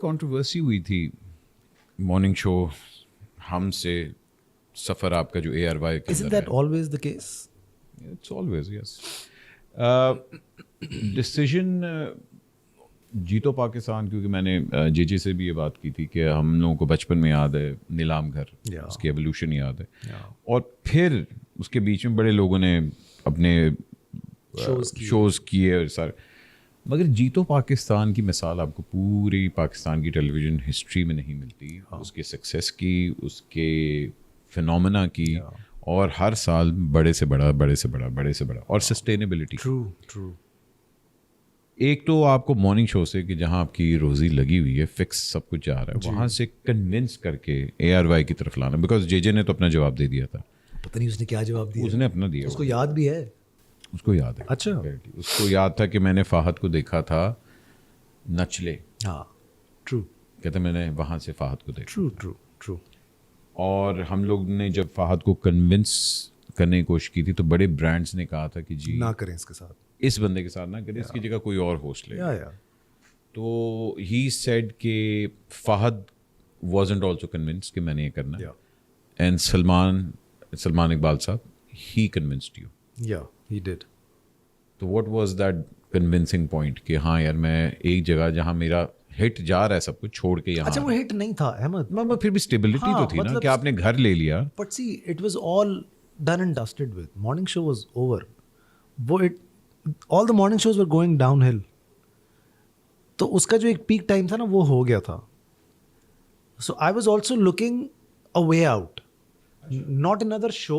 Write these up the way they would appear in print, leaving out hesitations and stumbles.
Controversy हुई थी morning show हम से सफ़र आपका जो ARY के Isn't that always the case? It's always, yes. Decision जीतो पाकिस्तान, क्योंकि मैंने जेजे से भी ये बात की थी कि हम लोगों को बचपन में याद है नीलाम घर, उसकी एवोल्यूशन याद है, और फिर उसके बीच में बड़े लोगों ने अपने शोज़ किए और सारे, मगर जीतो पाकिस्तान की मिसाल आपको पूरी पाकिस्तान की टेलीविज़न हिस्ट्री में नहीं मिलती, उसके सक्सेस की, उसके फिनोमेना की, और हर साल बड़े से बड़ा और सस्टेनेबिलिटी। True. एक तो आपको मॉर्निंग शो से कि जहाँ आपकी रोज़ी लगी हुई है, फिक्स सब कुछ जा रहा है, वहाँ से कन्विंस करके ARY की तरफ लाना, बिकॉज जेजे ने तो अपना जवाब दे दिया था। पता नहीं उसने क्या जवाब दिया। उसने अपना दिया, उसको याद भी है। उसको याद है। अच्छा। उसको याद था कि मैंने फाहद को देखा था नचले। हाँ, ट्रू। कहते मैंने वहाँ से फाहद को देखा। ट्रू। और हम लोग ने जब फाहद को कन्विंस करने की कोशिश की थी तो बड़े ब्रांड्स ने कहा था कि जी ना करें इसके साथ, इस बंदे के साथ ना करें, इसकी जगह कोई और होस्ट ले। या तो ही सेड कि फाहद वाजंट आल्सो कन्विंस कि मैंने ये करना, एंड सलमान इकबाल साहब, ही कन्विंस्ड यू। या ही डिड। तो what was that convincing point कि हाँ यार मैं एक जगह जहाँ मेरा हिट जा रहा है सब कुछ छोड़ के यहाँ। अच्छा, वो हिट नहीं था अहमद, मगर फिर भी स्टेबिलिटी तो थी ना कि आपने घर ले लिया। But see it was all done and dusted with morning show was over. वो all the morning shows were going downhill. तो उसका जो एक पीक टाइम था ना वो हो गया था। So I was also looking a way out, not another show,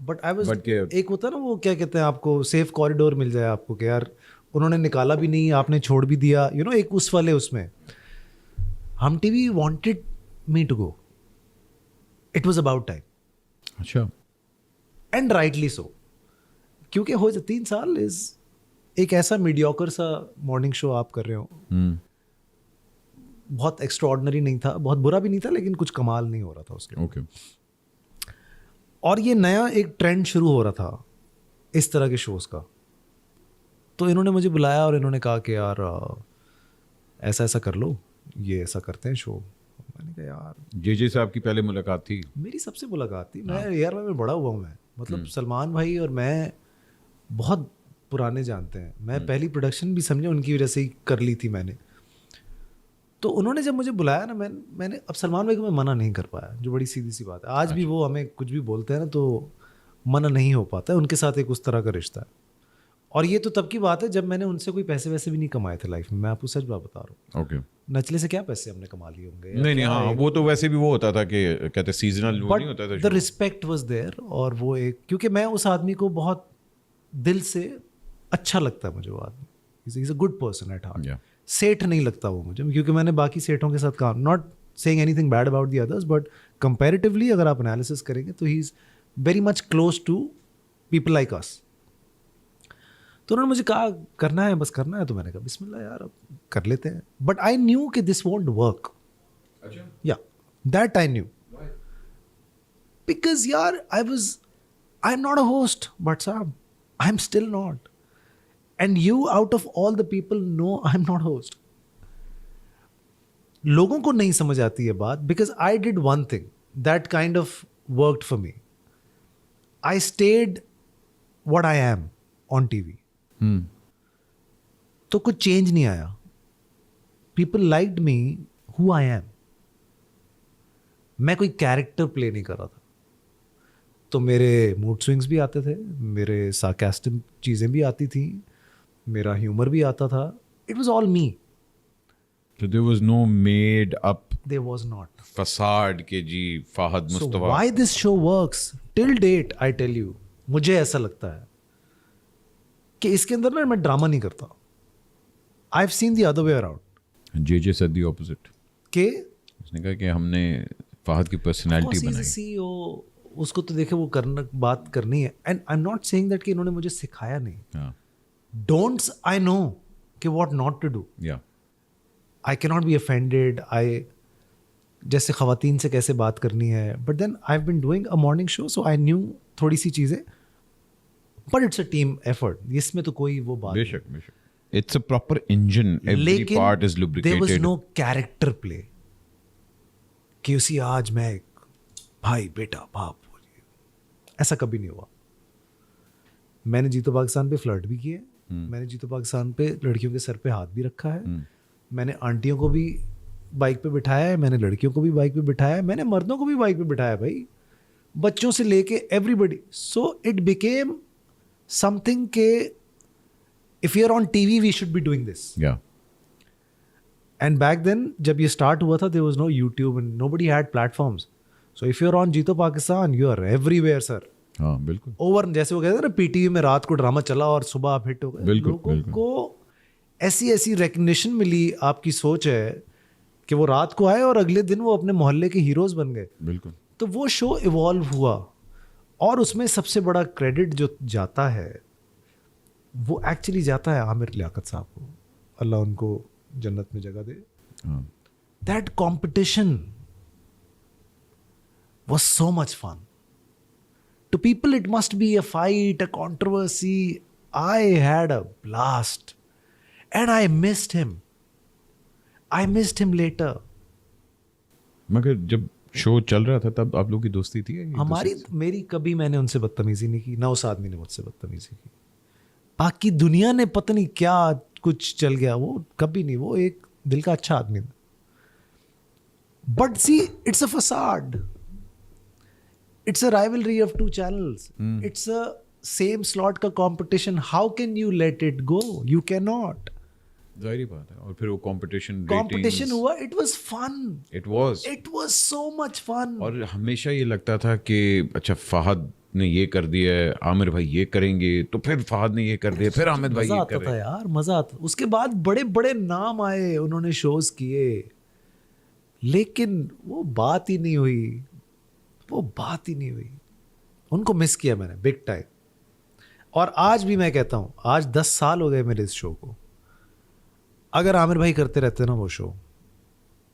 but I was, एक होता ना वो क्या कहते हैं, आपको सेफ कॉरिडोर मिल जाए आपको कि यार उन्होंने निकाला भी नहीं, आपने छोड़ भी दिया, यू नो, एक उस वाले उसमें। Hum TV wanted me to go, it was about time. अच्छा। एंड राइटली सो, क्योंकि हो 3 साल इज एक ऐसा मीडियोकर सा मॉर्निंग शो आप कर रहे हो। बहुत एक्स्ट्राऑर्डिनरी नहीं था, बहुत बुरा भी नहीं था, लेकिन कुछ कमाल नहीं हो रहा था उसके। ओके। और ये नया एक ट्रेंड शुरू हो रहा था इस तरह के शोज का। तो इन्होंने मुझे बुलाया और इन्होंने कहा कि यार ऐसा ऐसा कर लो, ये ऐसा करते हैं शो। मैंने कहा यार, जेजे साहब की पहले मुलाकात थी? मेरी सबसे मुलाकात थी। मैं यार में बड़ा हुआ हूँ मैं, मतलब सलमान भाई और मैं बहुत पुराने जानते हैं। मैं पहली प्रोडक्शन भी समझे उनकी वजह से ही कर ली थी मैंने। तो उन्होंने जब मुझे बुलाया ना, मैंने अब सलमान भाई को मैं मना नहीं कर पाया, जो बड़ी सीधी सी बात है। आज भी वो हमें कुछ भी बोलते हैं ना तो मना नहीं हो पाता है, उनके साथ एक उस तरह का रिश्ता है। और ये तो तब की बात है जब मैंने उनसे कोई पैसे वैसे भी नहीं कमाए थे लाइफ में, मैं आपको सच बात बता रहा हूँ। ओके। नचले से क्या पैसे हमने कमा लिए होंगे? नहीं, हाँ, वो तो वैसे भी वो होता था कि कहते सीजनल नहीं होता था। द रिस्पेक्ट वाज देयर, और वो एक, क्योंकि मैं उस आदमी को बहुत दिल से अच्छा लगता है मुझे। वो आदमी is a good person at heart. सेठ नहीं लगता वो मुझे, क्योंकि मैंने बाकी सेठों के साथ काम, not saying anything bad about the others, but comparatively अगर आप एनालिसिस करेंगे तो he is very much close to people like us. तो उन्होंने मुझे कहा करना है, बस करना है। तो मैंने कहा बिस्मिल्लाह यार, अब कर लेते हैं। बट आई न्यू कि दिस वोंट वर्क। या दैट आई न्यू, बिकॉज यार I am not a host, but साहब I am still not, and you out of all the people know I am not host. लोगों को नहीं समझ आती है बात, because I did one thing that kind of worked for me. I stayed what I am on TV. तो कुछ change नहीं आया। People liked me who I am. मैं कोई कैरेक्टर प्ले नहीं कर रहा था। तो मेरे मूड स्विंग्स भी आते थे, मेरे सार्कास्टिक चीज़ें भी आती थी, मेरा ह्यूमर भी आता था। It was all me. So there was no made up There was not. facade के जी Fahad Mustafa. So why this show works till date, I tell you, मुझे ऐसा लगता है कि इसके अंदर ना मैं ड्रामा नहीं करता। I've seen the other way around. JJ said the opposite. के उसने कहा कि हमने फाहद की पर्सनैलिटी बनाई। CEO, उसको तो देखे वो करना, बात करनी है। And I am not saying that कि इन्होंने मुझे सिखाया नहीं। डोंट्स आई नो कि what not to do. I can not be offended. जैसे ख़वातीन से कैसे बात करनी है, but then I have been doing a morning show, so I knew थोड़ी सी चीज़ें, but it's a team effort. इसमें तो कोई वो बात बेशक। It's a proper engine. Every लेकिन part is there was lubricated. no character play कि उसी आज मैं भाई बेटा बाप बोलिए, ऐसा कभी नहीं हुआ. मैंने जीतो पाकिस्तान पे फ्लर्ट भी किए, मैंने जीतो पाकिस्तान पे लड़कियों के सर पे हाथ भी रखा है, मैंने आंटियों को भी बाइक पे बिठाया है, मैंने लड़कियों को भी बाइक पे बिठाया है, मैंने मर्दों को भी बाइक पे बिठाया भाई, बच्चों से लेके everybody. So it became something के if you are on TV we should be doing this. Yeah. And back then जब ये स्टार्ट हुआ था there was no YouTube and nobody had platforms. So if you are on Jeeto Pakistan you are everywhere sir. हाँ बिल्कुल. Over जैसे वो कहते हैं ना पीटीवी में रात को ड्रामा चला और सुबह आप हिट हो गए. बिल्कुल, लोगों बिल्कुल. को ऐसी ऐसी रिकग्निशन मिली, आपकी सोच है कि वो रात को आए और अगले दिन वो अपने मोहल्ले के हीरोज बन गए. बिल्कुल. तो वो शो इवॉल्व हुआ और उसमें सबसे बड़ा क्रेडिट जो जाता है वो एक्चुअली जाता है आमिर लियाकत साहब को, अल्लाह उनको जन्नत में जगह दे. हाँ. That competition was so much fun. To people, it must be a fight, a controversy. I had a blast. And I missed him. I missed him later. मगर जब शो चल रहा था तब आप लोगों की दोस्ती थी एक हमारी दूसरे मेरी कभी मैंने उनसे बदतमीजी नहीं की, ना उस आदमी ने मुझसे बदतमीजी की. बाकी दुनिया ने पता नहीं क्या कुछ चल गया, वो कभी नहीं. वो एक दिल का अच्छा आदमी था. But see it's a facade. It's a rivalry of two channels. It's a same slot का competition. How can you let it go? You can not. जाहिर बात है. और फिर वो कंपटीशन हुआ. It was fun. It was so much fun. और हमेशा ये लगता था कि अच्छा फहद ने ये कर दिया है, आमिर भाई ये करेंगे, तो फिर फहद ने ये कर दिया, फिर हामिद भाई मजा ये आता कर था रहे. यार, मजा आता. उसके बाद बड़े बड़े नाम आए, उन्होंने शोज किए, लेकिन वो बात ही नहीं हुई. वो बात ही नहीं हुई. उनको मिस किया मैंने बिग टाइम. और आज भी मैं कहता हूँ, आज 10 साल हो गए मेरे इस शो को. अगर आमिर भाई करते रहते ना वो शो,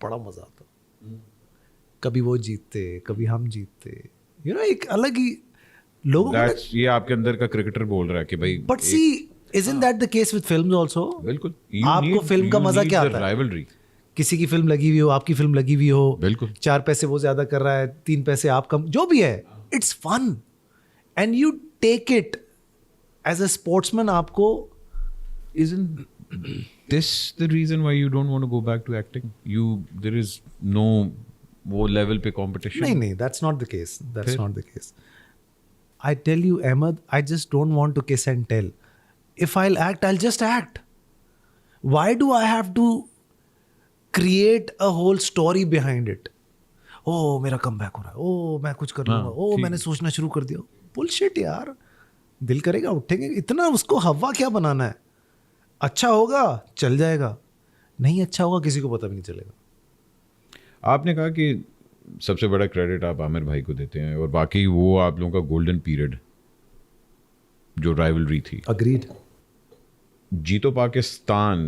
बड़ा मजा आता. कभी वो जीतते, कभी हम जीतते. यू नो एक अलग ही लोगों को. ये आपके अंदर का क्रिकेटर बोल रहा है कि भाई. But see isn't that the case with films also? बिल्कुल. आपको फिल्म का मजा क्या आता है? राइवलरी. किसी की फिल्म लगी हुई हो, आपकी फिल्म लगी हुई हो, बिल्कुल. 4 पैसे वो ज्यादा कर रहा है, 3 पैसे आप कम, जो भी है, it's fun and you take it as a sportsman. आपको Isn't this the reason why you don't want to go back to acting? There is no वो level पे competition. नहीं, that's not the case. That's not the case. I tell you, Ahmed, I just don't want to kiss and tell. If I'll act, I'll just act. Why do I have to create a whole story behind it? Oh, मेरा comeback हो रहा है. Oh, मैं कुछ कर लूँगा. Oh, मैंने सोचना शुरू कर दिया. Bullshit यार. दिल करेगा उठेंगे. इतना उसको हवा क्या बनाना है? अच्छा होगा चल जाएगा, नहीं अच्छा होगा किसी को पता भी नहीं चलेगा. आपने कहा कि सबसे बड़ा क्रेडिट आप आमिर भाई को देते हैं और बाकी वो आप लोगों का गोल्डन पीरियड जो राइवलरी थी. अग्रीड. जीतो पाकिस्तान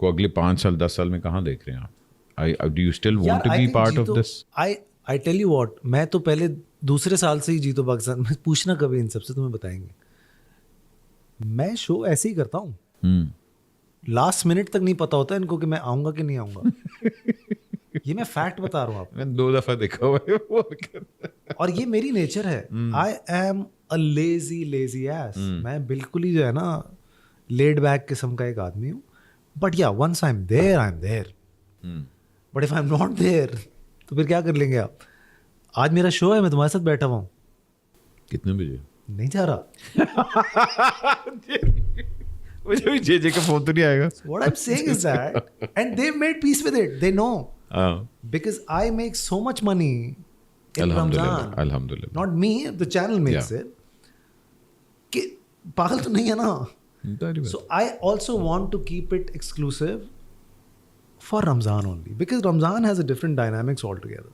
को अगले 5 साल 10 साल में कहाँ देख रहे हैं आप? Do you still want to be part of this? I tell you what, मैं तो पहले दूसरे साल से ही जीतो पाकिस्तान में, पूछना कभी इन सबसे, तुम्हें बताएंगे. मैं शो ऐसे ही करता हूँ. लास्ट मिनट तक नहीं पता होता इनको कि मैं आऊंगा कि नहीं आऊंगा. ये मैं फैक्ट बता रहा हूँ आपको. मैंने 2 दफा देखा हुआ है वो. और ये मेरी नेचर है. I am a lazy S. मैं बिल्कुल ही जो है ना लेड बैक किस्म का एक आदमी हूँ. But yeah once I am there. But if I am not there तो फिर क्या कर लेंगे आप? आज मेरा शो है, मैं तुम्हारे साथ बैठा हुआ हूँ. कितने बजे? नहीं जा रहा. मुझे भी जेजे का फोन तो नहीं आएगा. What I'm saying is that, and they've made peace with it. They know. Because I make so much money in Ramzan. Alhamdulillah. Not me, the channel makes it. कि पागल तो नहीं है ना. So I also want to keep it exclusive for Ramzan only. Because Ramzan has a different dynamics altogether.